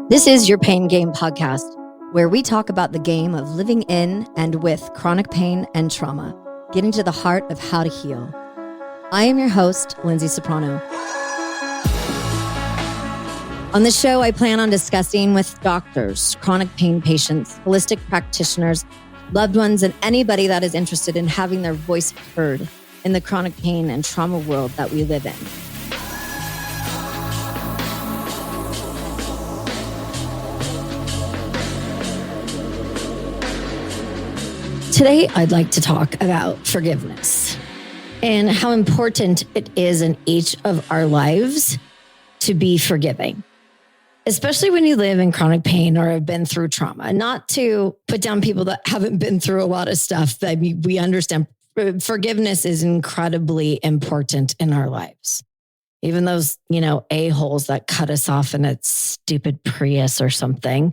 This is your Pain Game podcast, where we talk about the game of living in and with chronic pain and trauma, getting to the heart of how to heal. I am your host, Lyndsay Soprano. On this show, I plan on discussing with doctors, chronic pain patients, holistic practitioners, loved ones, and anybody that is interested in having their voice heard in the chronic pain and trauma world that we live in. Today, I'd like to talk about forgiveness and how important it is in each of our lives to be forgiving, especially when you live in chronic pain or have been through trauma. Not to put down people that haven't been through a lot of stuff. I mean, we understand forgiveness is incredibly important in our lives. Even those, a-holes that cut us off in a stupid Prius or something.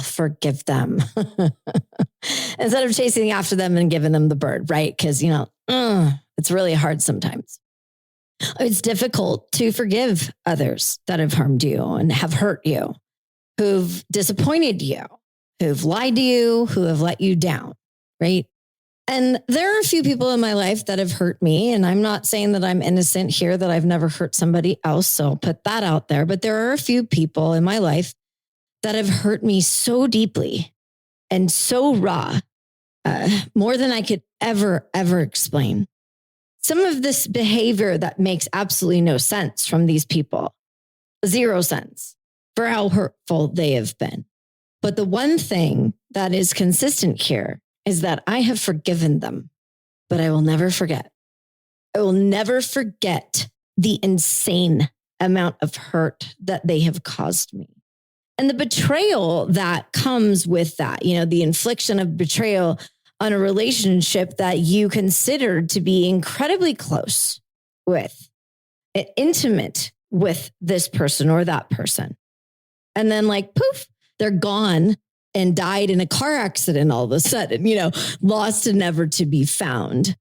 Forgive them instead of chasing after them and giving them the bird, right? Because, it's really hard sometimes. It's difficult to forgive others that have harmed you and have hurt you, who've disappointed you, who've lied to you, who have let you down, right? And there are a few people in my life that have hurt me, and I'm not saying that I'm innocent here, that I've never hurt somebody else, so I'll put that out there. But there are a few people in my life that have hurt me so deeply and so raw, more than I could ever explain. Some of this behavior that makes absolutely no sense from these people, zero sense for how hurtful they have been. But the one thing that is consistent here is that I have forgiven them, but I will never forget. I will never forget the insane amount of hurt that they have caused me. And the betrayal that comes with that, the infliction of betrayal on a relationship that you considered to be incredibly close with, intimate with this person or that person. And then poof, they're gone and died in a car accident all of a sudden, lost and never to be found.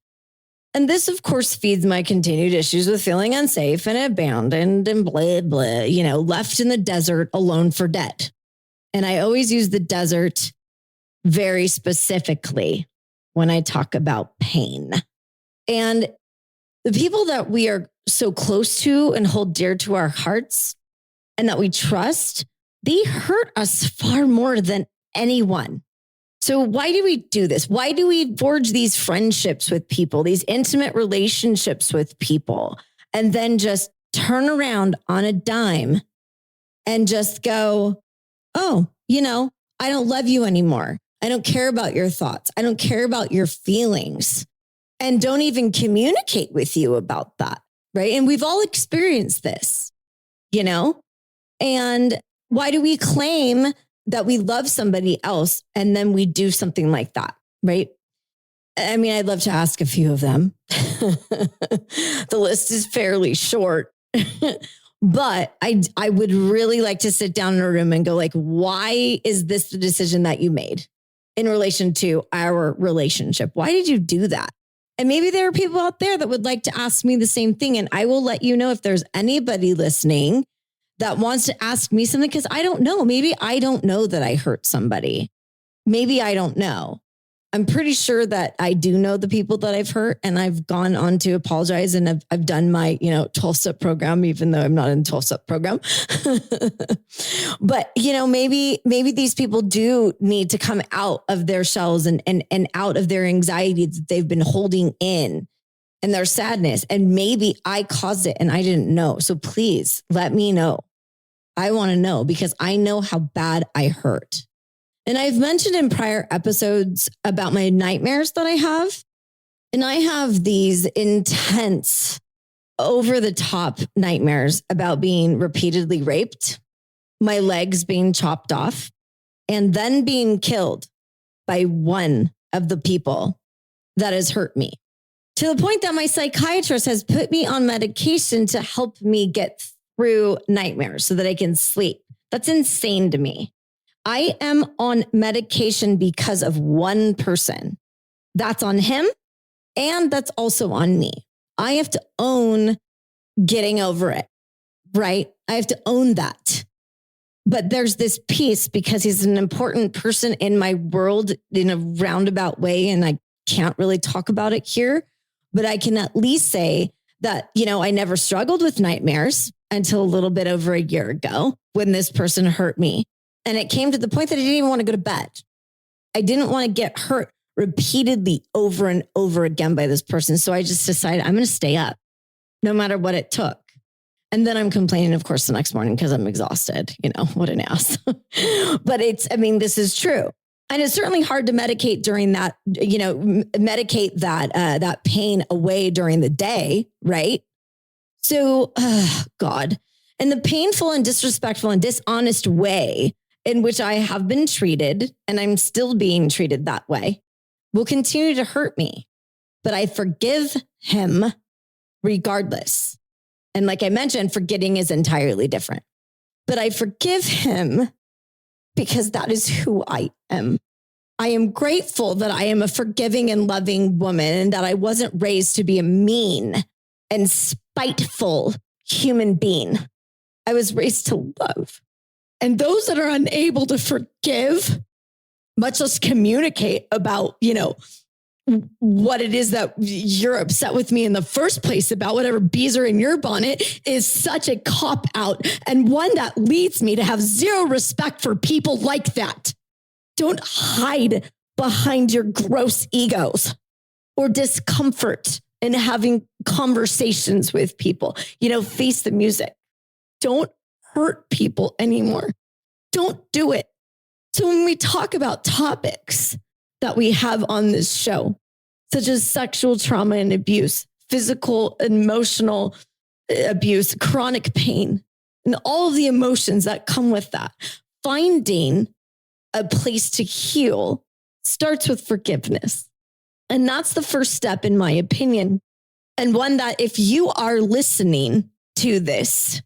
And this, of course, feeds my continued issues with feeling unsafe and abandoned and blah, blah, left in the desert alone for dead. And I always use the desert very specifically when I talk about pain. And the people that we are so close to and hold dear to our hearts and that we trust, they hurt us far more than anyone. So why do we do this? Why do we forge these friendships with people, these intimate relationships with people, and then just turn around on a dime and just go, oh, I don't love you anymore. I don't care about your thoughts. I don't care about your feelings, and don't even communicate with you about that, right? And we've all experienced this, and why do we claim that we love somebody else and then we do something like that, right? I mean, I'd love to ask a few of them. The list is fairly short, but I would really like to sit down in a room and go why is this the decision that you made in relation to our relationship? Why did you do that? And maybe there are people out there that would like to ask me the same thing. And I will let you know if there's anybody listening that wants to ask me something, because I don't know. Maybe I don't know that I hurt somebody. Maybe I don't know. I'm pretty sure that I do know the people that I've hurt, and I've gone on to apologize, and I've done my 12-step program, even though I'm not in a 12-step program. But maybe these people do need to come out of their shells and out of their anxiety that they've been holding in, and their sadness. And maybe I caused it and I didn't know. So please let me know. I want to know, because I know how bad I hurt. And I've mentioned in prior episodes about my nightmares that I have. And I have these intense, over the top nightmares about being repeatedly raped, my legs being chopped off, and then being killed by one of the people that has hurt me. To the point that my psychiatrist has put me on medication to help me get through nightmares so that I can sleep. That's insane to me. I am on medication because of one person. That's on him, and that's also on me. I have to own getting over it, right? I have to own that. But there's this piece because he's an important person in my world in a roundabout way. And I can't really talk about it here, but I can at least say that, I never struggled with nightmares until a little bit over a year ago when this person hurt me. And it came to the point that I didn't even want to go to bed. I didn't want to get hurt repeatedly over and over again by this person. So I just decided I'm going to stay up no matter what it took. And then I'm complaining, of course, the next morning because I'm exhausted. What an ass. But this is true. And it's certainly hard to medicate during that, medicate that pain away during the day, right? So, God. And the painful and disrespectful and dishonest way in which I have been treated, and I'm still being treated that way, will continue to hurt me. But I forgive him regardless. And like I mentioned, forgetting is entirely different. But I forgive him because that is who I am. I am grateful that I am a forgiving and loving woman and that I wasn't raised to be a mean and spiteful human being. I was raised to love. And those that are unable to forgive, much less communicate about, what it is that you're upset with me in the first place about, whatever bees are in your bonnet, is such a cop out, and one that leads me to have zero respect for people like that. Don't hide behind your gross egos or discomfort in having conversations with people. Face the music. Don't hurt people anymore. Don't do it. So when we talk about topics that we have on this show, such as sexual trauma and abuse, physical, emotional abuse, chronic pain, and all of the emotions that come with that, finding a place to heal starts with forgiveness. And that's the first step, in my opinion. And one that if you are listening to this,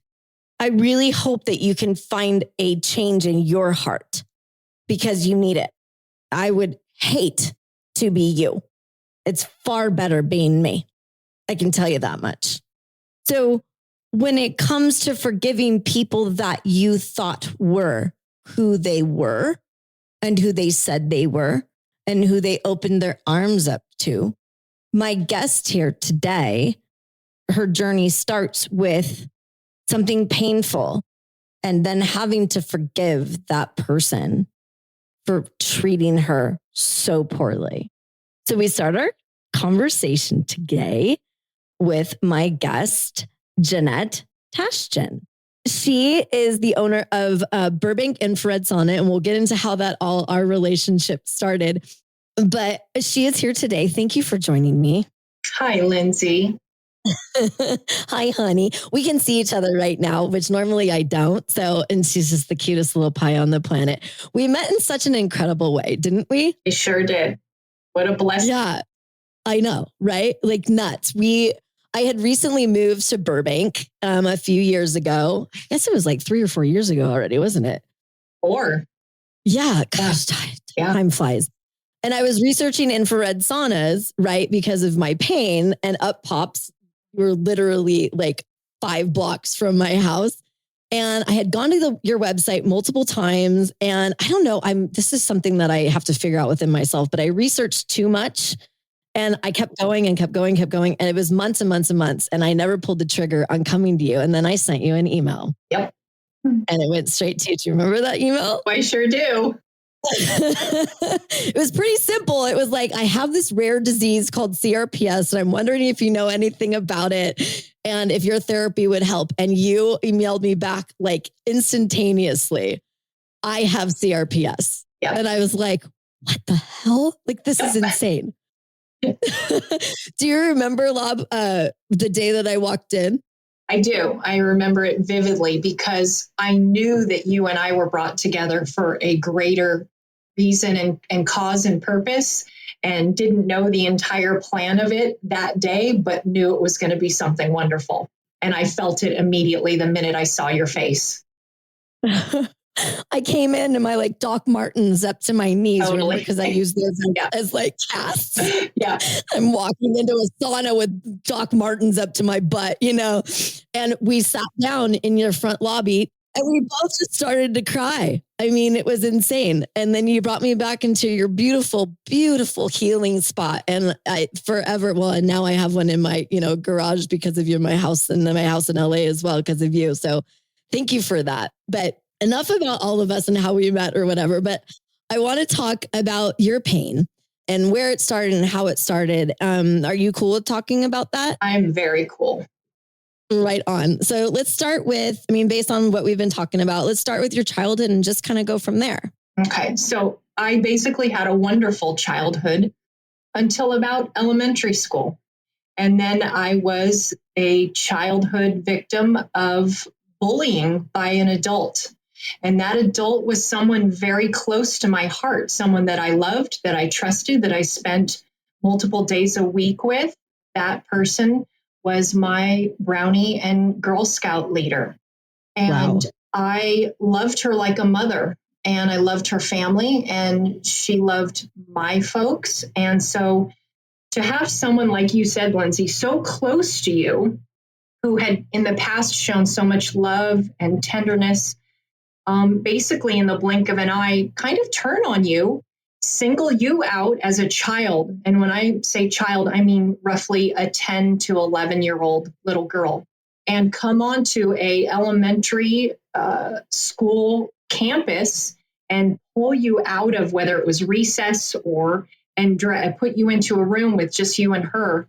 I really hope that you can find a change in your heart because you need it. I would hate to be you. It's far better being me. I can tell you that much. So when it comes to forgiving people that you thought were who they were and who they said they were and who they opened their arms up to, my guest here today, her journey starts with something painful and then having to forgive that person for treating her so poorly. So we start our conversation today with my guest, Jeanette Tashjian. She is the owner of Burbank Infrared Sauna, and we'll get into how that our relationship started. But she is here today. Thank you for joining me. Hi, Lindsay. Hi, honey. We can see each other right now, which normally I don't. And she's just the cutest little pie on the planet. We met in such an incredible way, didn't we? We sure did. What a blessing. Yeah, I know, right? Like nuts. I had recently moved to Burbank a few years ago. I guess it was like 3 or 4 years ago already, wasn't it? 4. Yeah, gosh, time flies. And I was researching infrared saunas, right? Because of my pain, and up pops were literally like 5 blocks from my house. And I had gone to your website multiple times. And I don't know, this is something that I have to figure out within myself, but I researched too much. And I kept going and kept going. And it was months and months and months. And I never pulled the trigger on coming to you. And then I sent you an email. Yep. And it went straight to you. Do you remember that email? I sure do. It was pretty simple. It was like, I have this rare disease called CRPS, and I'm wondering if you know anything about it and if your therapy would help. And you emailed me back like instantaneously, I have CRPS. Yep. And I was like, what the hell? Like, this is insane. Do you remember, Lob, the day that I walked in? I do. I remember it vividly because I knew that you and I were brought together for a greater reason and cause and purpose, and didn't know the entire plan of it that day, but knew it was going to be something wonderful. And I felt it immediately the minute I saw your face. I came in my like Doc Martens up to my knees, Totally. because I use those as like casts. Yeah. I'm walking into a sauna with Doc Martens up to my butt, and we sat down in your front lobby and we both just started to cry. I mean, it was insane. And then you brought me back into your beautiful, beautiful healing spot. And and now I have one in my, garage because of you, my house, and then my house in LA as well because of you. So thank you for that. But enough about all of us and how we met or whatever. But I want to talk about your pain and where it started and how it started. Are you cool with talking about that? I'm very cool. Right on. So let's start with, based on what we've been talking about, let's start with your childhood and just kind of go from there. Okay. So I basically had a wonderful childhood until about elementary school. And then I was a childhood victim of bullying by an adult. And that adult was someone very close to my heart, someone that I loved, that I trusted, that I spent multiple days a week with. That person was my Brownie and Girl Scout leader. And wow. I loved her like a mother, and I loved her family, and she loved my folks. And so to have someone, like you said, Lindsay, so close to you, who had in the past shown so much love and tenderness, basically in the blink of an eye, kind of turn on you, single you out as a child. And when I say child, I mean roughly a 10 to 11-year-old little girl, and come onto a elementary school campus and pull you out of, whether it was recess and put you into a room with just you and her,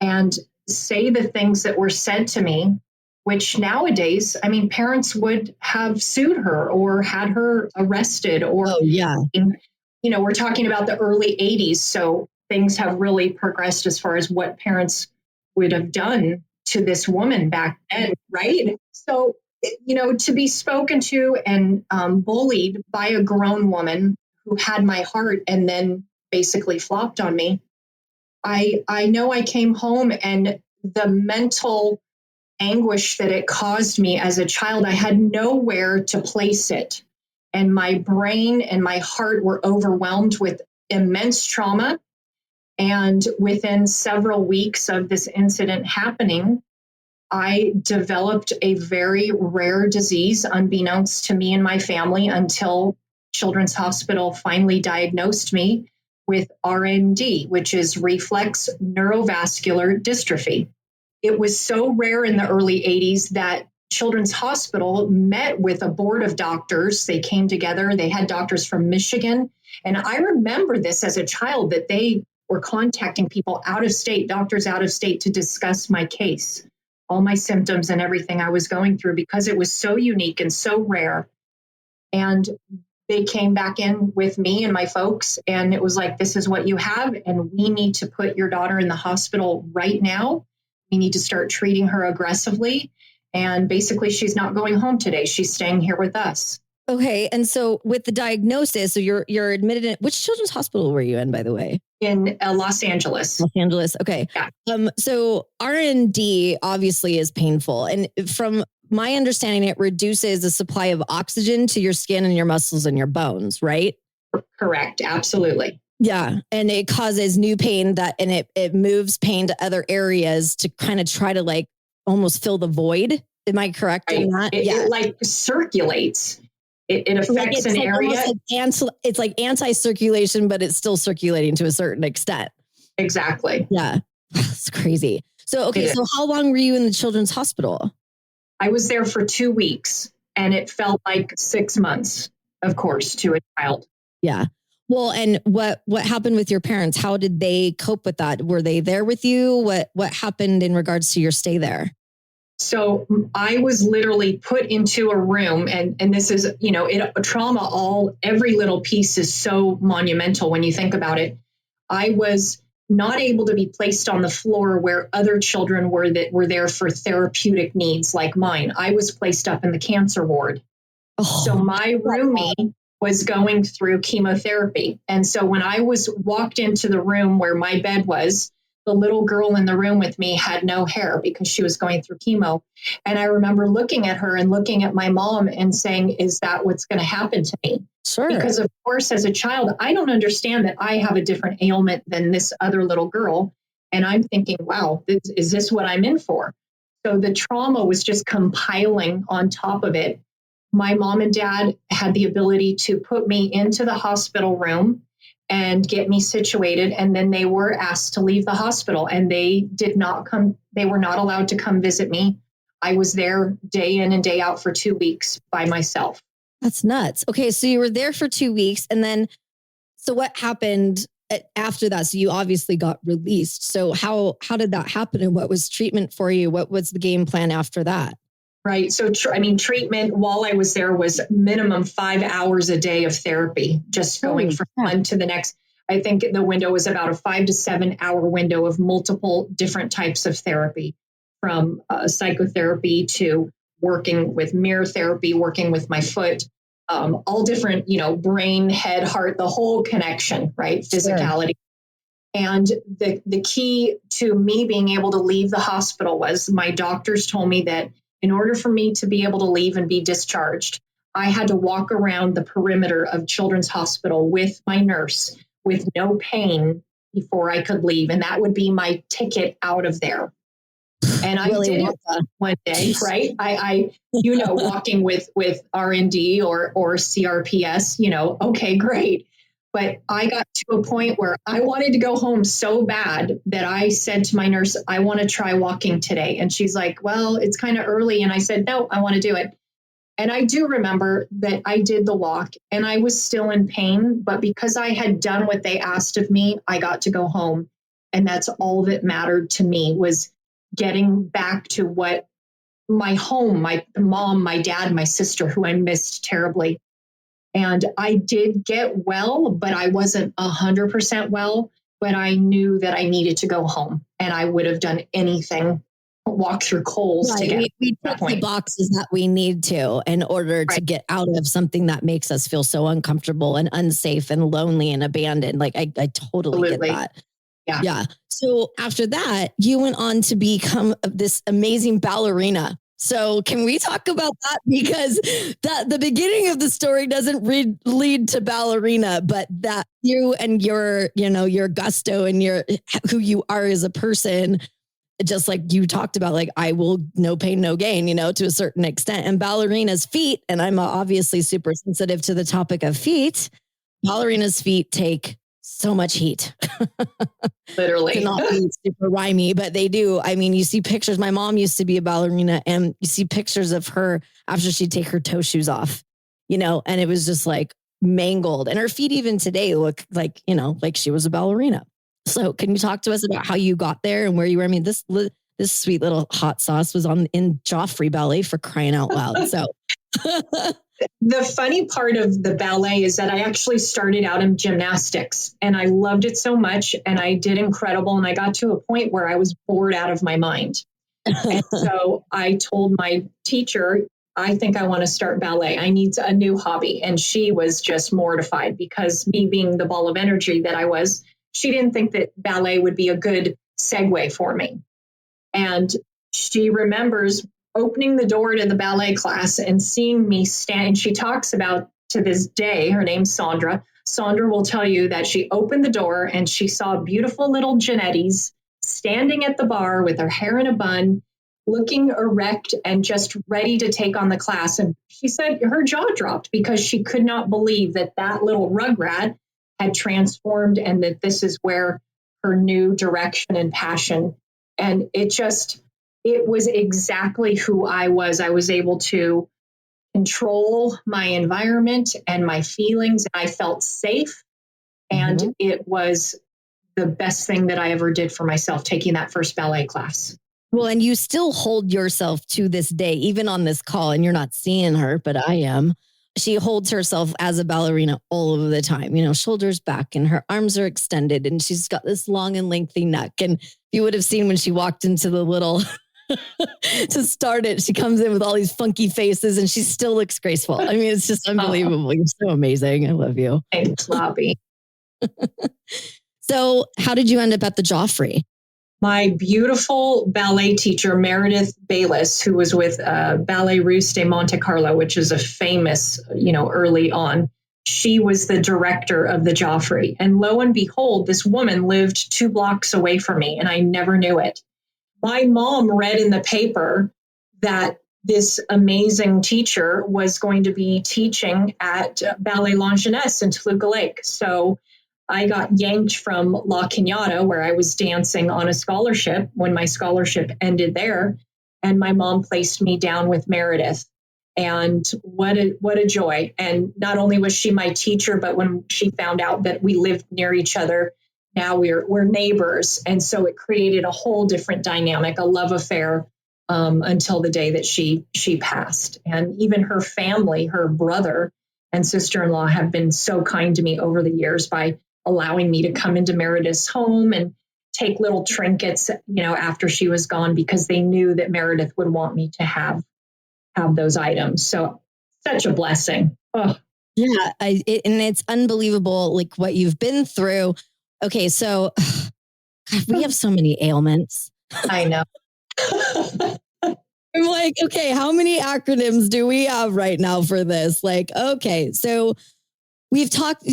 and say the things that were said to me, which nowadays, parents would have sued her or had her arrested or, we're talking about the early 80s. So things have really progressed as far as what parents would have done to this woman back then, right? So, to be spoken to and bullied by a grown woman who had my heart and then basically flopped on me. I know I came home, and the mental anguish that it caused me as a child, I had nowhere to place it. And my brain and my heart were overwhelmed with immense trauma. And within several weeks of this incident happening, I developed a very rare disease, unbeknownst to me and my family, until Children's Hospital finally diagnosed me with RND, which is reflex neurovascular dystrophy. It was so rare in the early 80s that Children's Hospital met with a board of doctors. They came together. They had doctors from Michigan. And I remember this as a child, that they were contacting people out of state, doctors out of state, to discuss my case, all my symptoms and everything I was going through, because it was so unique and so rare. And they came back in with me and my folks, and it was like, this is what you have, and we need to put your daughter in the hospital right now. We need to start treating her aggressively. And basically, she's not going home today. She's staying here with us. Okay. And so with the diagnosis, so you're admitted in, which children's hospital were you in, by the way? In Los Angeles. Los Angeles. Okay. Yeah. So RND obviously is painful. And from my understanding, it reduces the supply of oxygen to your skin and your muscles and your bones, right? Correct. Absolutely. Yeah. And it causes new pain and it moves pain to other areas to kind of try to like almost fill the void. Am I correct in that? It like circulates. It affects an area. It's like anti-circulation, but it's still circulating to a certain extent. Exactly. Yeah. It's crazy. So, okay. So how long were you in the Children's Hospital? I was there for 2 weeks, and it felt like 6 months, of course, to a child. Yeah. Well, and what happened with your parents? How did they cope with that? Were they there with you? What happened in regards to your stay there? So I was literally put into a room, and this is, trauma, every little piece is so monumental when you think about it. I was not able to be placed on the floor where other children were that were there for therapeutic needs like mine. I was placed up in the cancer ward. Oh, so my roomie was going through chemotherapy. And so when I was walked into the room where my bed was, the little girl in the room with me had no hair because she was going through chemo. And I remember looking at her and looking at my mom and saying, is that what's going to happen to me? Sure. Because of course, as a child, I don't understand that I have a different ailment than this other little girl. And I'm thinking, wow, is this what I'm in for? So the trauma was just compiling on top of it. My mom and dad had the ability to put me into the hospital room and get me situated. And then they were asked to leave the hospital, and they did not come. They were not allowed to come visit me. I was there day in and day out for 2 weeks by myself. That's nuts. Okay. So you were there for 2 weeks. And then, so what happened after that? So you obviously got released. So how did that happen? And what was treatment for you? What was the game plan after that? Right. So, treatment while I was there was minimum 5 hours a day of therapy, just going from one to the next. I think the window was about a 5 to 7 hour window of multiple different types of therapy, from psychotherapy to working with mirror therapy, working with my foot, all different, brain, head, heart, the whole connection, right? Physicality. And the key to me being able to leave the hospital was my doctors told me that in order for me to be able to leave and be discharged, I had to walk around the perimeter of Children's Hospital with my nurse with no pain before I could leave. And that would be my ticket out of there. And I really did it one day, right? I walking with R&D or CRPS, okay, great. But I got to a point where I wanted to go home so bad that I said to my nurse, I want to try walking today. And she's like, well, it's kind of early. And I said, no, I want to do it. And I do remember that I did the walk and I was still in pain. But because I had done what they asked of me, I got to go home. And that's all that mattered to me, was getting back to what my home, my mom, my dad, my sister, who I missed terribly. And I did get well, but I wasn't 100% well. But I knew that I needed to go home, and I would have done anything, walk through coals to get we tick the boxes that we need to in order to get out of something that makes us feel so uncomfortable and unsafe and lonely and abandoned. Like I totally get that. Yeah. So after that, you went on to become this amazing ballerina. So can we talk about that? Because the beginning of the story doesn't lead to ballerina, but that you and your gusto and who you are as a person, just like you talked about, like, I will no pain, no gain, to a certain extent. And ballerina's feet, and I'm obviously super sensitive to the topic of feet. Ballerina's feet take so much heat. Literally. Cannot be super rhymey, but they do. I mean, you see pictures. My mom used to be a ballerina, and you see pictures of her after she'd take her toe shoes off, and it was just like mangled. And her feet even today look like, like she was a ballerina. So can you talk to us about how you got there and where you were? I mean, this sweet little hot sauce was in Joffrey Ballet, for crying out loud. So the funny part of the ballet is that I actually started out in gymnastics, and I loved it so much, and I did incredible. And I got to a point where I was bored out of my mind. And so I told my teacher, I think I want to start ballet. I need a new hobby. And she was just mortified, because me being the ball of energy that I was, she didn't think that ballet would be a good segue for me. And she remembers opening the door to the ballet class and seeing me stand. She talks about, to this day, her name's Sandra. Sandra will tell you that she opened the door and she saw beautiful little Janettis standing at the bar with her hair in a bun, looking erect and just ready to take on the class. And she said her jaw dropped, because she could not believe that little rugrat had transformed, and that this is where her new direction and passion. And it was exactly who I was. I was able to control my environment and my feelings. I felt safe. And it was the best thing that I ever did for myself, taking that first ballet class. Well, and you still hold yourself to this day, even on this call, and you're not seeing her, but I am. She holds herself as a ballerina all of the time, shoulders back, and her arms are extended, and she's got this long and lengthy neck. And you would have seen when she walked into the little to start it, she comes in with all these funky faces, and she still looks graceful. I mean, it's just unbelievable. You're so amazing. I love you. Thanks, Lobby. So how did you end up at the Joffrey? My beautiful ballet teacher, Meredith Bayless, who was with Ballet Russe de Monte Carlo, which is a famous, early on. She was the director of the Joffrey. And lo and behold, this woman lived 2 blocks away from me, and I never knew it. My mom read in the paper that this amazing teacher was going to be teaching at Ballet Longinus in Toluca Lake. So I got yanked from La Cañada, where I was dancing on a scholarship when my scholarship ended there. And my mom placed me down with Meredith. And what a joy. And not only was she my teacher, but when she found out that we lived near each other, now we're neighbors. And so it created a whole different dynamic, a love affair, until the day that she passed. And even her family, her brother and sister-in-law, have been so kind to me over the years by allowing me to come into Meredith's home and take little trinkets, after she was gone, because they knew that Meredith would want me to have those items. So such a blessing. Oh. Yeah. And it's unbelievable, like what you've been through. Okay. So God, we have so many ailments. I know. I'm like, okay, how many acronyms do we have right now for this? Like, okay, so we've talked.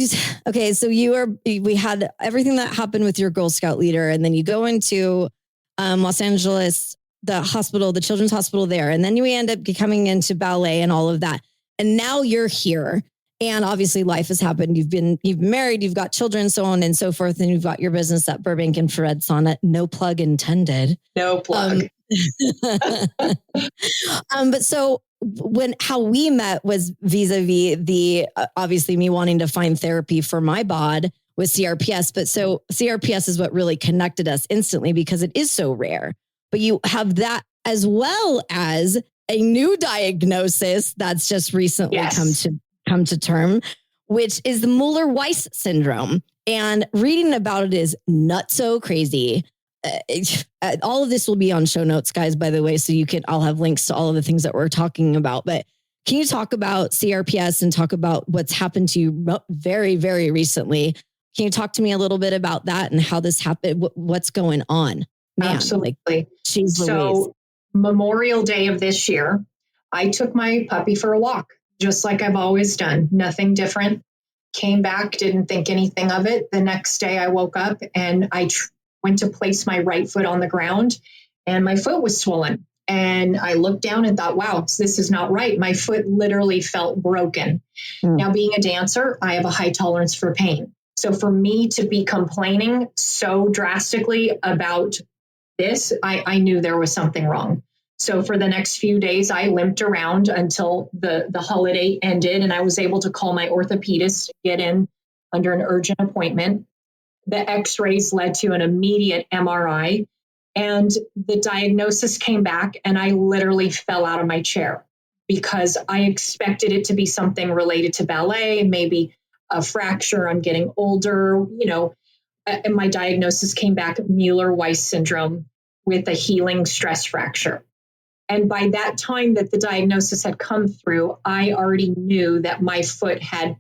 Okay, so we had everything that happened with your Girl Scout leader, and then you go into Los Angeles, the hospital, the children's hospital there, and then you end up coming into ballet and all of that. And now you're here, and obviously life has happened. You've been married, you've got children, so on and so forth, and you've got your business at Burbank Infrared Sauna. No plug intended. No plug. But so how we met was vis-a-vis the obviously me wanting to find therapy for my bod with CRPS. But so CRPS is what really connected us instantly because it is so rare. But you have that as well as a new diagnosis that's just recently come to term, which is the Mueller-Weiss syndrome. And reading about it is nutso crazy. All of this will be on show notes, guys, by the way, so I'll have links to all of the things that we're talking about. But can you talk about CRPS and talk about what's happened to you very, very recently? Can you talk to me a little bit about that and how this happened? What's going on? Man, absolutely. So Memorial Day of this year, I took my puppy for a walk, just like I've always done. Nothing different. Came back, didn't think anything of it. The next day I woke up and I went to place my right foot on the ground and my foot was swollen. And I looked down and thought, wow, this is not right. My foot literally felt broken. Now, being a dancer, I have a high tolerance for pain. So for me to be complaining so drastically about this, I knew there was something wrong. So for the next few days, I limped around until the holiday ended and I was able to call my orthopedist, get in under an urgent appointment. The x-rays led to an immediate MRI and the diagnosis came back and I literally fell out of my chair because I expected it to be something related to ballet, maybe a fracture. I'm getting older, and my diagnosis came back Mueller-Weiss syndrome with a healing stress fracture. And by that time that the diagnosis had come through, I already knew that my foot had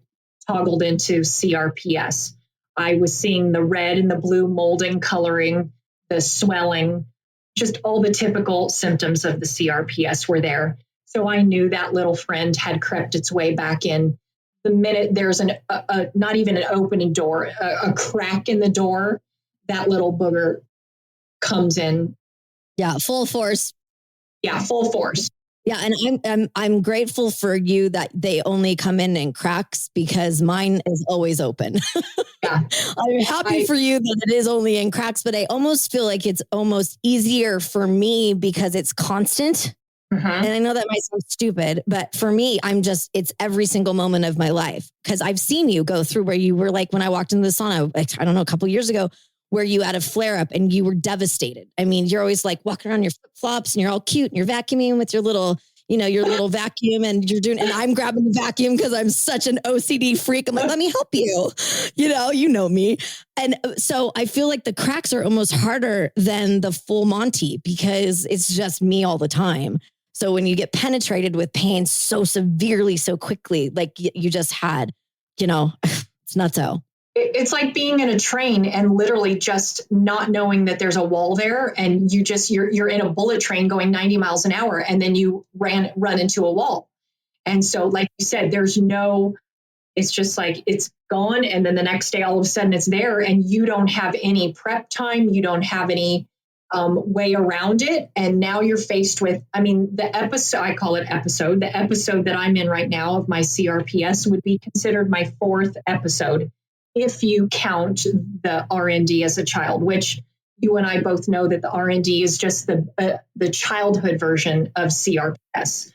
toggled into CRPS. I was seeing the red and the blue molding coloring, the swelling, just all the typical symptoms of the CRPS were there. So I knew that little friend had crept its way back in. The minute there's not even an opening door, a crack in the door, that little booger comes in. Yeah, full force. Yeah, full force. Yeah, and I'm grateful for you that they only come in cracks because mine is always open. Yeah. I'm happy for you that it is only in cracks, but I almost feel like it's almost easier for me because it's constant. Mm-hmm. And I know that might sound stupid, but for me, it's every single moment of my life because I've seen you go through where you were like when I walked into the sauna, I don't know, a couple of years ago, where you had a flare up and you were devastated. I mean, you're always like walking around your flip flops and you're all cute and you're vacuuming with your little vacuum and and I'm grabbing the vacuum because I'm such an OCD freak. I'm like, let me help you. You know me. And so I feel like the cracks are almost harder than the full Monty because it's just me all the time. So when you get penetrated with pain so severely, so quickly, like you just had, it's nutso. It's like being in a train and literally just not knowing that there's a wall there, and you're in a bullet train going 90 miles an hour, and then you run into a wall. And so, like you said, it's just like it's gone, and then the next day all of a sudden it's there, and you don't have any prep time, you don't have any way around it, and now you're faced with, I mean, the episode, I call it episode, the episode that I'm in right now of my CRPS would be considered my fourth episode if you count the RND as a child, which you and I both know that the RND is just the childhood version of CRPS.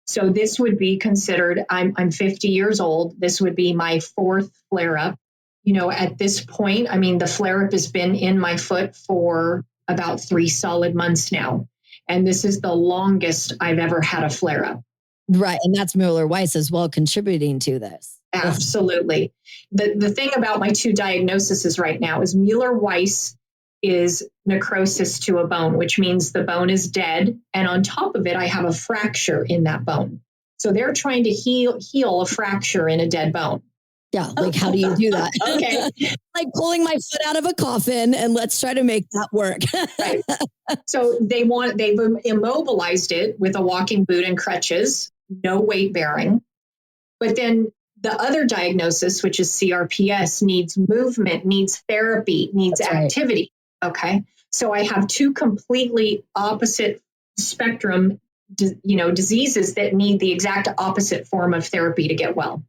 So this would be considered, I'm 50 years old. This would be my fourth flare up. You know, at this point, I mean, the flare up has been in my foot for about 3 solid months now. And this is the longest I've ever had a flare up. Right. And that's Mueller-Weiss as well contributing to this. Absolutely. The thing about my 2 diagnoses right now is Mueller-Weiss is necrosis to a bone, which means the bone is dead. And on top of it, I have a fracture in that bone. So they're trying to heal a fracture in a dead bone. Yeah. Like, how do you do that? Okay. Like pulling my foot out of a coffin and let's try to make that work. Right. So they've immobilized it with a walking boot and crutches, no weight bearing. But then the other diagnosis, which is CRPS, needs movement, needs therapy, needs activity. Right. Okay. So I have 2 completely opposite spectrum, diseases that need the exact opposite form of therapy to get well.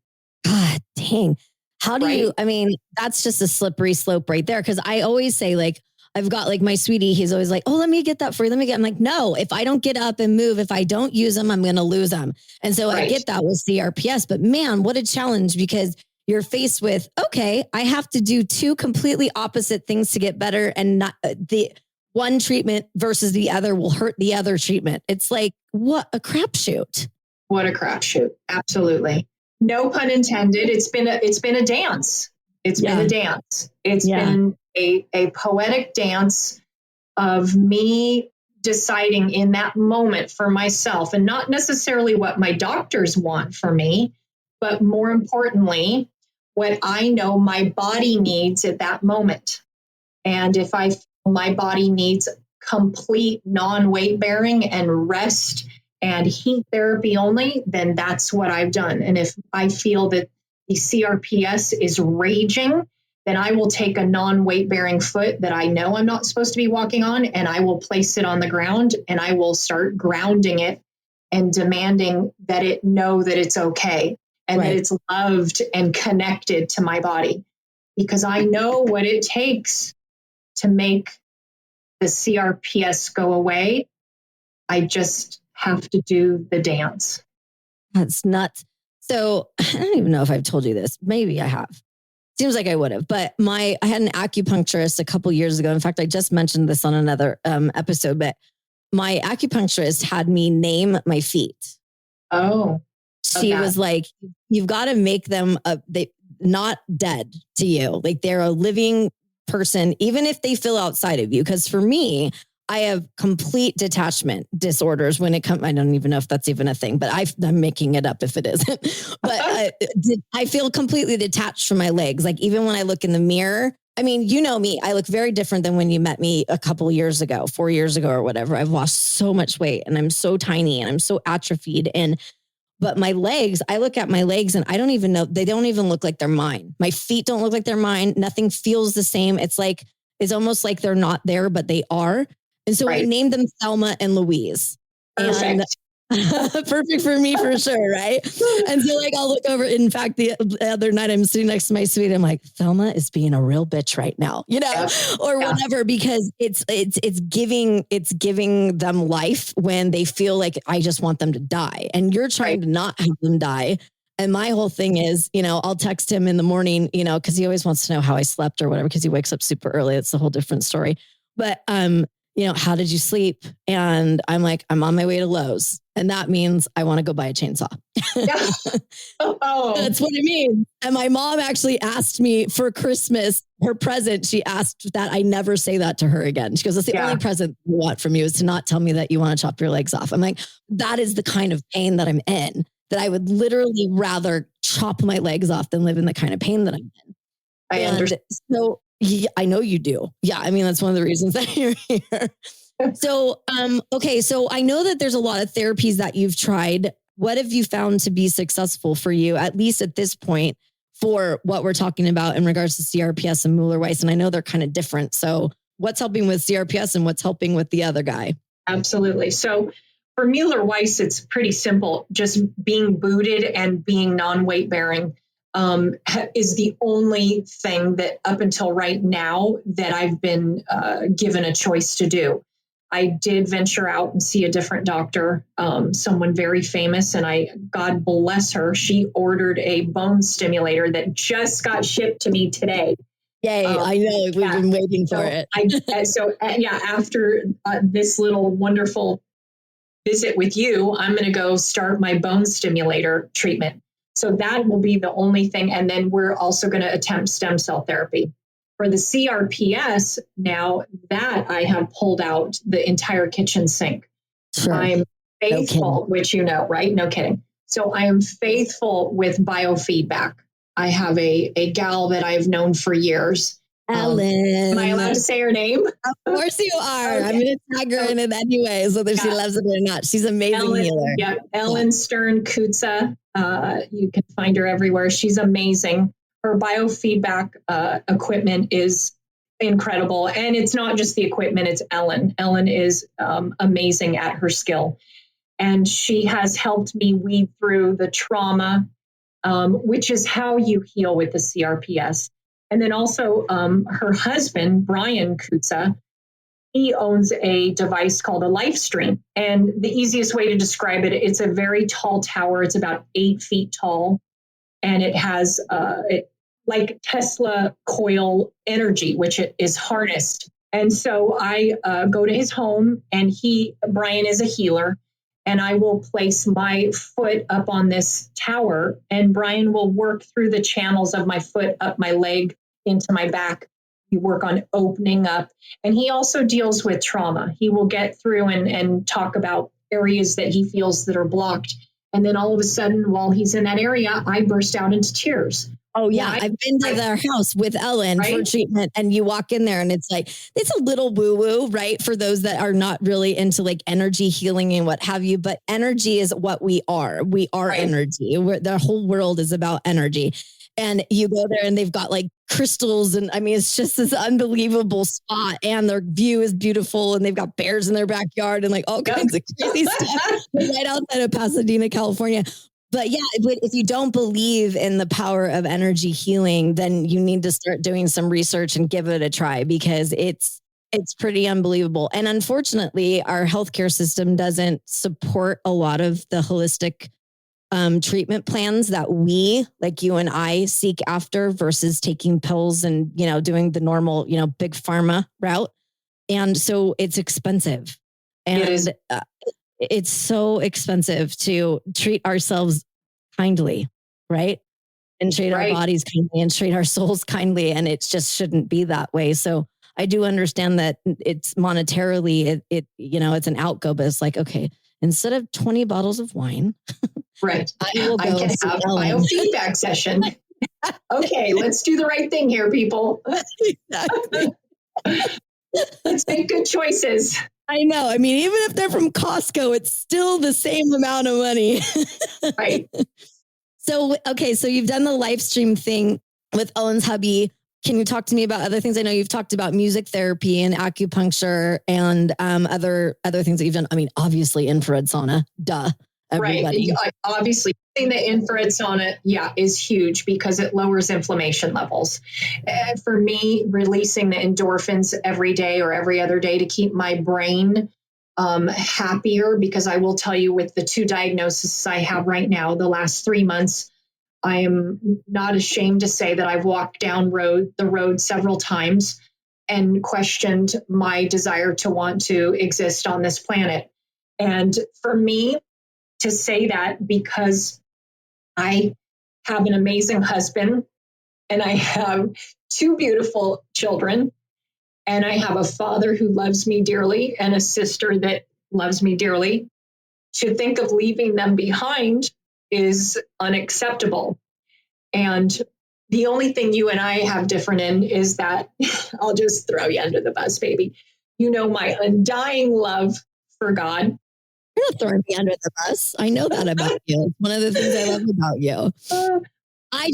God dang. How do you, I mean, that's just a slippery slope right there. Cause I always say, like, I've got like my sweetie, he's always like, oh, let me get that for you. I'm like, no, if I don't get up and move, if I don't use them, I'm going to lose them. And so I get that with CRPS, but man, what a challenge, because you're faced with, okay, I have to do 2 completely opposite things to get better. And not the one treatment versus the other will hurt the other treatment. It's like, what a crapshoot. What a crapshoot. Absolutely. No pun intended. It's been a dance. It's been a dance. It's been a poetic dance of me deciding in that moment for myself, and not necessarily what my doctors want for me, but more importantly, what I know my body needs at that moment. And if I feel my body needs complete non-weight bearing and rest and heat therapy only, then that's what I've done. And if I feel that the CRPS is raging, then I will take a non-weight bearing foot that I know I'm not supposed to be walking on, and I will place it on the ground, and I will start grounding it and demanding that it know that it's okay and that it's loved and connected to my body, because I know what it takes to make the CRPS go away. I just have to do the dance. That's nuts. So I don't even know if I've told you this. Maybe I have. Seems like I would have, but I had an acupuncturist a couple years ago. In fact, I just mentioned this on another episode, but my acupuncturist had me name my feet. Oh, she was like, you've got to make them not dead to you. Like, they're a living person, even if they feel outside of you. Because for me, I have complete detachment disorders when it comes. I don't even know if that's even a thing, but I'm making it up if it isn't. But I feel completely detached from my legs. Like, even when I look in the mirror, I mean, you know me, I look very different than when you met me a couple of years ago, 4 years ago or whatever. I've lost so much weight and I'm so tiny and I'm so atrophied. But my legs, I look at my legs and I don't even know, they don't even look like they're mine. My feet don't look like they're mine. Nothing feels the same. It's almost like they're not there, but they are. And so I named them Thelma and Louise. Perfect. And perfect for me for sure, right? And so, like, I'll look over. In fact, the other night I'm sitting next to my sweetie. I'm like, Thelma is being a real bitch right now, or whatever, because it's giving them life when they feel like I just want them to die, and you're trying to not have them die. And my whole thing is, I'll text him in the morning, because he always wants to know how I slept or whatever, because he wakes up super early. It's a whole different story. But how did you sleep? And I'm like, I'm on my way to Lowe's. And that means I want to go buy a chainsaw. That's what it means. And my mom actually asked me for Christmas, her present. She asked that I never say that to her again. She goes, that's the only present I want from you, is to not tell me that you want to chop your legs off. I'm like, that is the kind of pain that I'm in, that I would literally rather chop my legs off than live in the kind of pain that I'm in. I And understand. so yeah, I know you do. Yeah. I mean, that's one of the reasons that you're here. So, okay. So I know that there's a lot of therapies that you've tried. What have you found to be successful for you, at least at this point, for what we're talking about in regards to CRPS and Mueller-Weiss? And I know they're kind of different. So what's helping with CRPS and what's helping with the other guy? Absolutely. So for Mueller-Weiss, it's pretty simple. Just being booted and being non-weight bearing is the only thing that up until right now that I've been given a choice to do. I did venture out and see a different doctor, someone very famous, and God bless her, she ordered a bone stimulator that just got shipped to me today. Yay. I know we've been waiting for it. After this little wonderful visit with you, I'm going to go start my bone stimulator treatment. So that will be the only thing. And then we're also going to attempt stem cell therapy. For the CRPS, now that I have pulled out the entire kitchen sink, Sure. I'm faithful, which you know, right? No kidding. So I am faithful with biofeedback. I have a gal that I've known for years. Ellen. Am I allowed to say her name? Of course you are. Okay. I'm going to tag her in it anyway, so that she loves it or not. She's an amazing healer. Yeah, Ellen Stern Kutza. You can find her everywhere. She's amazing. Her biofeedback equipment is incredible. And it's not just the equipment, it's Ellen. Ellen is amazing at her skill. And she has helped me weed through the trauma, which is how you heal with the CRPS. And then also her husband, Brian Kutza, he owns a device called a Life Stream. And the easiest way to describe it, it's a very tall tower. It's about 8 feet tall. And it has like Tesla coil energy, which is harnessed. And so I go to his home, and Brian is a healer, and I will place my foot up on this tower, and Brian will work through the channels of my foot, up my leg, into my back. We work on opening up. And he also deals with trauma. He will get through and talk about areas that he feels that are blocked. And then all of a sudden, while he's in that area, I burst out into tears. Oh, yeah. I've been to their house with Ellen for treatment, and you walk in there and it's like, it's a little woo woo, right? For those that are not really into like energy healing and what have you, but energy is what we are. We are energy. The whole world is about energy. And you go there and they've got like crystals. And I mean, it's just this unbelievable spot, and their view is beautiful, and they've got bears in their backyard and like all kinds of crazy stuff right outside of Pasadena, California. But yeah, if you don't believe in the power of energy healing, then you need to start doing some research and give it a try, because it's pretty unbelievable. And unfortunately, our healthcare system doesn't support a lot of the holistic treatment plans that we, like you and I, seek after, versus taking pills and, doing the normal, big pharma route. And so it's expensive. And it is. It's so expensive to treat ourselves kindly, right? And treat our bodies kindly and treat our souls kindly. And it just shouldn't be that way. So I do understand that it's monetarily, it's an outgo, but it's like, okay, instead of 20 bottles of wine, I can have a biofeedback session. Okay, let's do the right thing here, people. Exactly. Let's make good choices. I know. I mean, even if they're from Costco, it's still the same amount of money. Right. So, okay. So you've done the live stream thing with Ellen's hubby. Can you talk to me about other things? I know you've talked about music therapy and acupuncture and other things that you've done. I mean, obviously infrared sauna, duh. Everybody. Right. Obviously, the infrared sauna, is huge because it lowers inflammation levels. For me, releasing the endorphins every day or every other day to keep my brain happier, because I will tell you, with the 2 diagnoses I have right now, the last 3 months, I am not ashamed to say that I've walked down the road several times and questioned my desire to want to exist on this planet. And for me, to say that, because I have an amazing husband, and I have 2 beautiful children, and I have a father who loves me dearly and a sister that loves me dearly, to think of leaving them behind is unacceptable. And The only thing you and I have different in is that I'll just throw you under the bus, baby. You know, my undying love for God. You're not throwing me under the bus. I know that about you. It's one of the things I love about you. I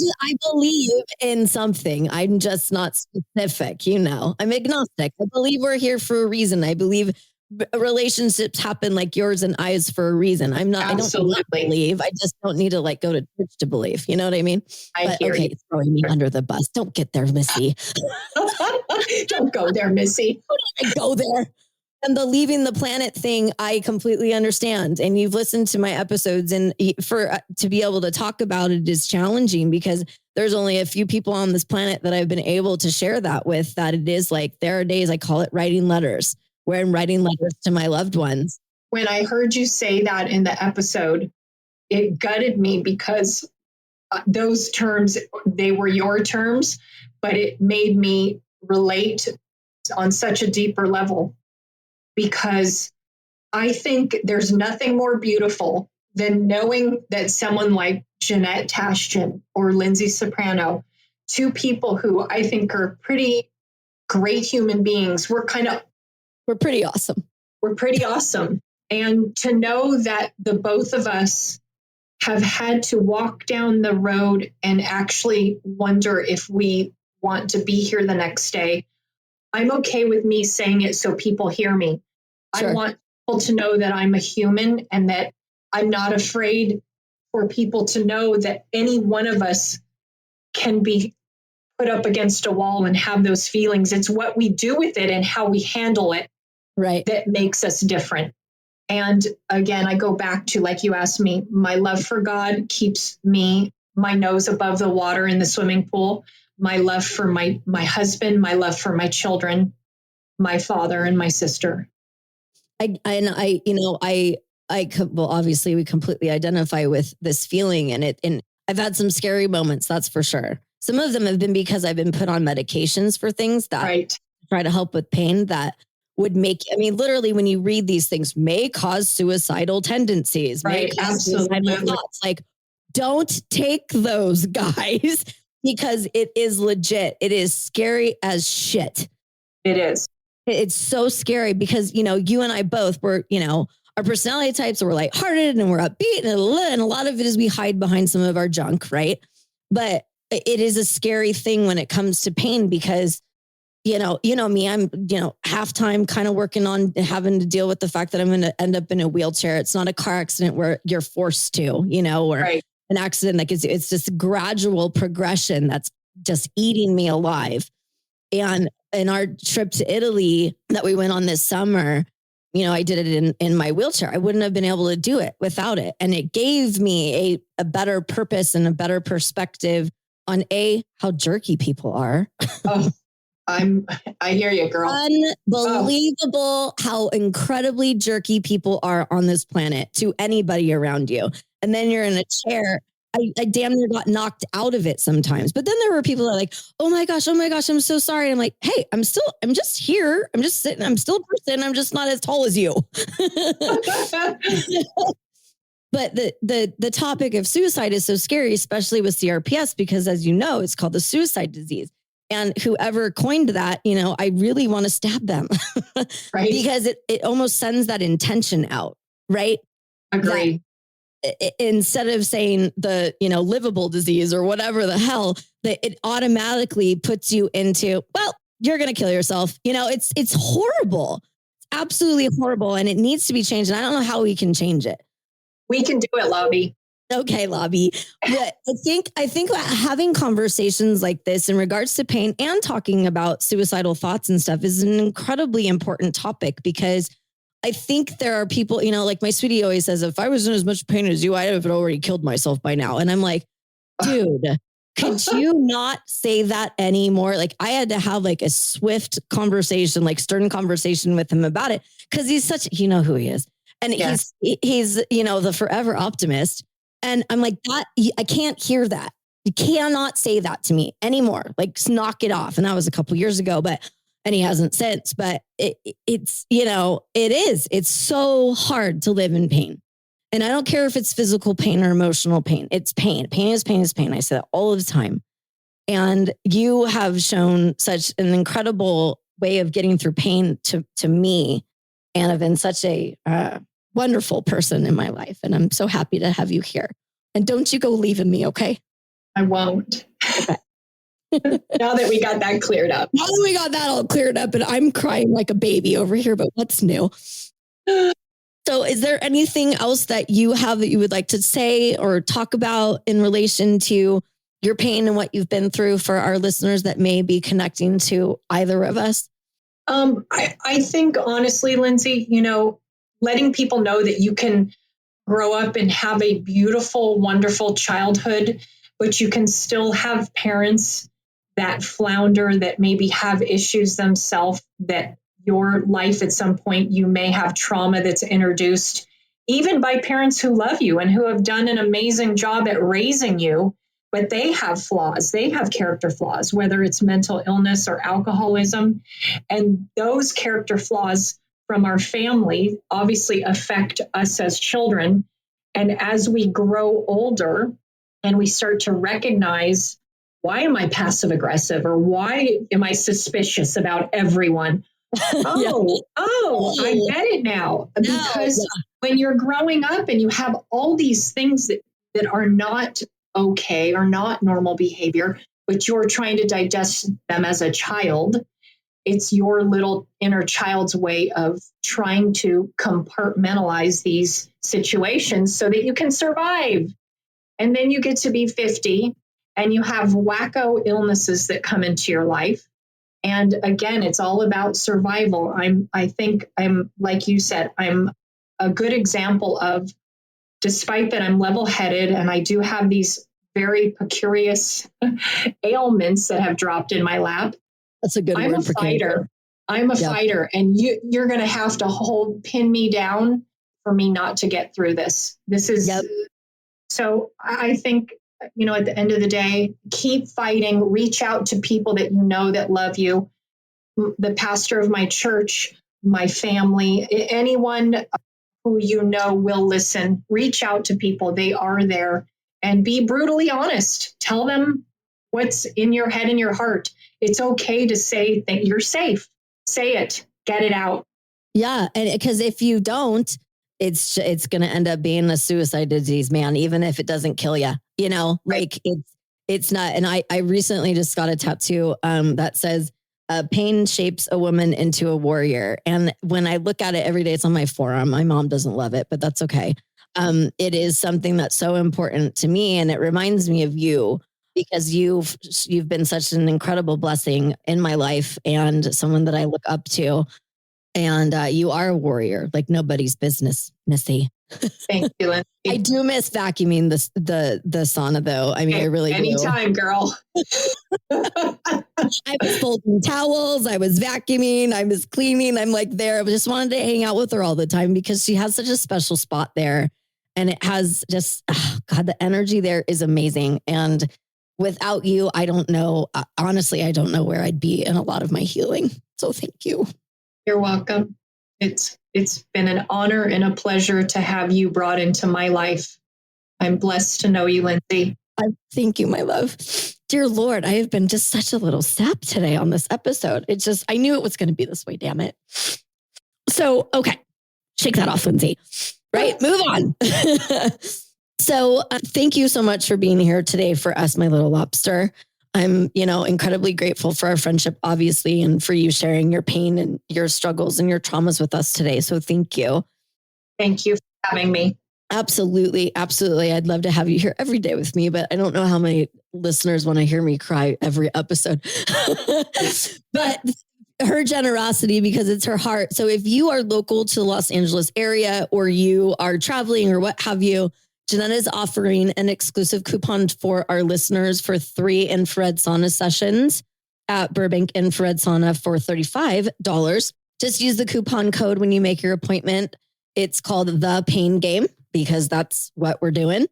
believe in something. I'm just not specific, you know. I'm agnostic. I believe we're here for a reason. I believe relationships happen like yours and I's for a reason. Absolutely. I don't believe. I just don't need to like go to church to believe. You know what I mean? I hear you. Throwing me under the bus. Don't get there, Missy. Don't go there, Missy. Don't go there. And the leaving the planet thing, I completely understand. And you've listened to my episodes, and to be able to talk about it is challenging because there's only a few people on this planet that I've been able to share that with. That it is like there are days I call it writing letters, where I'm writing letters to my loved ones. When I heard you say that in the episode, it gutted me because those terms, they were your terms, but it made me relate on such a deeper level. Because I think there's nothing more beautiful than knowing that someone like Jeanette Tashjian or Lyndsay Soprano, two people who I think are pretty great human beings, we're pretty awesome. We're pretty awesome. And to know that the both of us have had to walk down the road and actually wonder if we want to be here the next day. I'm okay with me saying it so people hear me. Sure. I want people to know that I'm a human and that I'm not afraid for people to know that any one of us can be put up against a wall and have those feelings. It's what we do with it and how we handle it, right, that makes us different. And again, I go back to, like you asked me, my love for God keeps my nose above the water in the swimming pool. My love for my husband, my love for my children, my father and my sister. Obviously we completely identify with this feeling, and I've had some scary moments, that's for sure. Some of them have been because I've been put on medications for things that try to help with pain that would literally when you read these things may cause suicidal tendencies, may cause suicidal thoughts. Like, don't take those, guys, because it is legit. It is scary as shit. It is. It's so scary because, you and I both were, our personality types were lighthearted and we're upbeat, and a lot of it is we hide behind some of our junk, right? But it is a scary thing when it comes to pain because, me, I'm, halftime kind of working on having to deal with the fact that I'm going to end up in a wheelchair. It's not a car accident where you're forced to, or an accident. Like it's just gradual progression that's just eating me alive. And in our trip to Italy that we went on this summer, I did it in my wheelchair. I wouldn't have been able to do it without it. And it gave me a better purpose and a better perspective on how jerky people are. Oh, I hear you, girl. Unbelievable how incredibly jerky people are on this planet to anybody around you. And then you're in a chair. I damn near got knocked out of it sometimes. But then there were people that are like, oh my gosh, I'm so sorry. And I'm like, hey, I'm just here. I'm just sitting. I'm still a person. I'm just not as tall as you. But the topic of suicide is so scary, especially with CRPS, because as you know, it's called the suicide disease. And whoever coined that, I really want to stab them. Right. Because it almost sends that intention out. Right. Agree. Instead of saying the, livable disease or whatever the hell, that it automatically puts you into, well, you're going to kill yourself. It's horrible. It's absolutely horrible. And it needs to be changed. And I don't know how we can change it. We can do it, Lobby. Okay, Lobby. But I think having conversations like this in regards to pain and talking about suicidal thoughts and stuff is an incredibly important topic, because I think there are people, like my sweetie always says, if I was in as much pain as you, I'd have already killed myself by now. And I'm like, dude, could you not say that anymore? Like, I had to have a swift conversation, stern conversation with him about it, because he's such, who he is. And he's the forever optimist. And I'm like, that, I can't hear that. You cannot say that to me anymore. Knock it off. And that was a couple years ago, and he hasn't since, but it's so hard to live in pain. And I don't care if it's physical pain or emotional pain. It's pain. Pain is pain is pain. I say that all the time. And you have shown such an incredible way of getting through pain to me, and have been such a wonderful person in my life. And I'm so happy to have you here. And don't you go leaving me, okay? I won't. Okay. Now that we got that cleared up. Now that we got that all cleared up, and I'm crying like a baby over here, but what's new? So is there anything else that you have that you would like to say or talk about in relation to your pain and what you've been through for our listeners that may be connecting to either of us? I think honestly, Lindsay, letting people know that you can grow up and have a beautiful, wonderful childhood, but you can still have parents that flounder, that maybe have issues themselves, that your life at some point you may have trauma that's introduced, even by parents who love you and who have done an amazing job at raising you, but they have flaws. They have character flaws, whether it's mental illness or alcoholism. And those character flaws from our family obviously affect us as children. And as we grow older and we start to recognize, why am I passive aggressive, or why am I suspicious about everyone? I get it now. Because when you're growing up and you have all these things that are not okay or not normal behavior, but you're trying to digest them as a child, it's your little inner child's way of trying to compartmentalize these situations so that you can survive. And then you get to be 50 and you have wacko illnesses that come into your life. And again, it's all about survival. I think I'm, like you said, I'm a good example of, despite that I'm level-headed and I do have these very precarious ailments that have dropped in my lap. That's a good word. I'm a fighter. I'm a fighter, and you're going to have to pin me down for me not to get through this. This is so. I think, at the end of the day, keep fighting. Reach out to people that you know that love you. The pastor of my church, my family, anyone who you know will listen. Reach out to people. They are there, and be brutally honest. Tell them what's in your head and your heart. It's okay to say that you're safe. Say it. Get it out. Yeah, and because if you don't, it's going to end up being a suicide disease, man. Even if it doesn't kill you, like it's not. And I recently just got a tattoo that says, "Pain shapes a woman into a warrior." And when I look at it every day, it's on my forearm. My mom doesn't love it, but that's okay. It is something that's so important to me, and it reminds me of you, because you've been such an incredible blessing in my life and someone that I look up to. And you are a warrior, like nobody's business, Missy. Thank you, Lindsay. I do miss vacuuming the sauna, though. I mean, I really do. Anytime, girl. I was folding towels. I was vacuuming. I was cleaning. I'm like there. I just wanted to hang out with her all the time because she has such a special spot there. And it has just, God, the energy there is amazing. And without you, I don't know. Honestly, I don't know where I'd be in a lot of my healing. So thank you. You're welcome. It's been an honor and a pleasure to have you brought into my life. I'm blessed to know you, Lindsay. Thank you, my love. Dear Lord, I have been just such a little sap today on this episode. It's just, I knew it was going to be this way, damn it. So, okay. Shake that off, Lindsay. Right? Move on. So thank you so much for being here today for us, my little lobster. I'm, incredibly grateful for our friendship, obviously, and for you sharing your pain and your struggles and your traumas with us today. So thank you. Thank you for having me. Absolutely. Absolutely. I'd love to have you here every day with me, but I don't know how many listeners want to hear me cry every episode. But her generosity, because it's her heart. So if you are local to the Los Angeles area, or you are traveling or what have you, Janetta is offering an exclusive coupon for our listeners for 3 infrared sauna sessions at Burbank Infrared Sauna for $35. Just use the coupon code when you make your appointment. It's called The Pain Game, because that's what we're doing.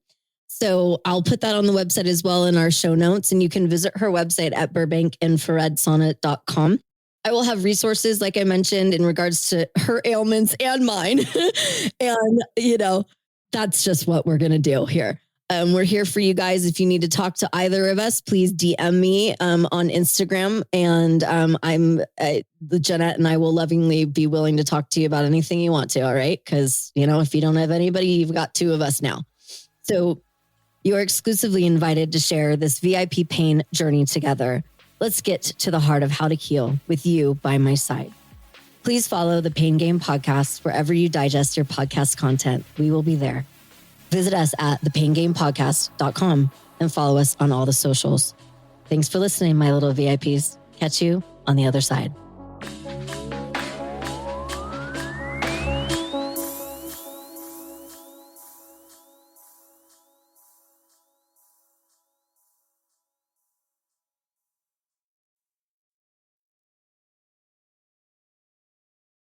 So I'll put that on the website as well in our show notes, and you can visit her website at burbankinfraredsauna.com. I will have resources, like I mentioned, in regards to her ailments and mine. And, that's just what we're going to do here. We're here for you guys. If you need to talk to either of us, please DM me on Instagram. And Jeanette and I will lovingly be willing to talk to you about anything you want to. All right. Because, if you don't have anybody, you've got two of us now. So you're exclusively invited to share this VIP pain journey together. Let's get to the heart of how to heal with you by my side. Please follow the Pain Game podcast wherever you digest your podcast content. We will be there. Visit us at thepaingamepodcast.com and follow us on all the socials. Thanks for listening, my little VIPs. Catch you on the other side.